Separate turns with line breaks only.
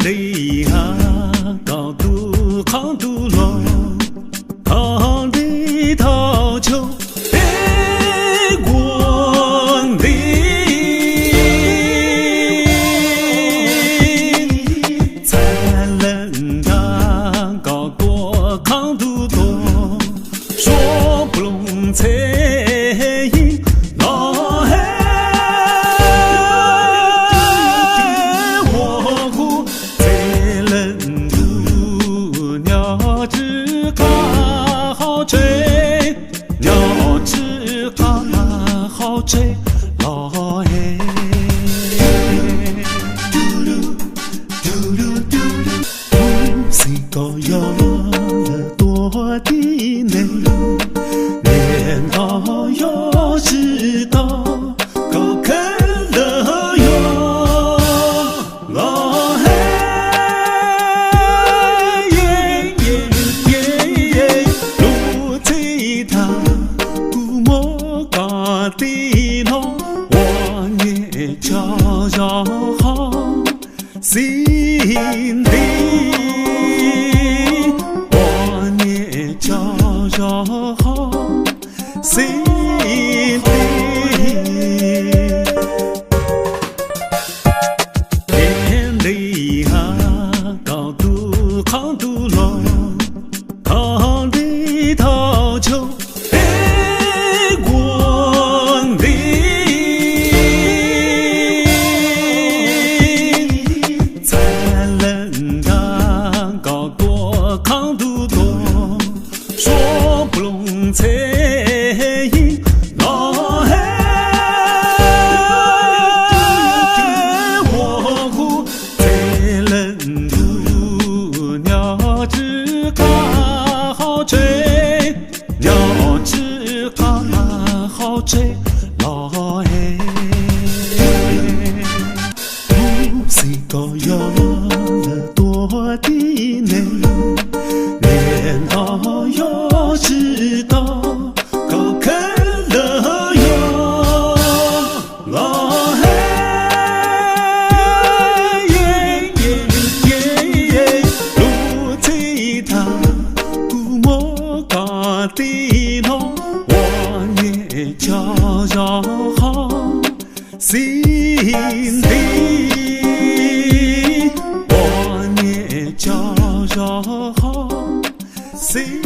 里下高度好度落，桃李桃秋别光临，才能当高过康度多，说不拢才赢老黑。吹老黑，谁高要了多的内，连到要知道高看了哟，老黑路最大，古莫高的路。悄悄好心里，我也悄悄好心里。天里下高度好度落，桃李桃秋别光临。说不拢才赢老黑，我苦才能度鸟只卡好吹，鸟只卡好吹老黑，谁高要了多的内。连到要知道高看了哟，老黑路最大，古莫高的路，我也悄悄好心里，我也悄悄好。See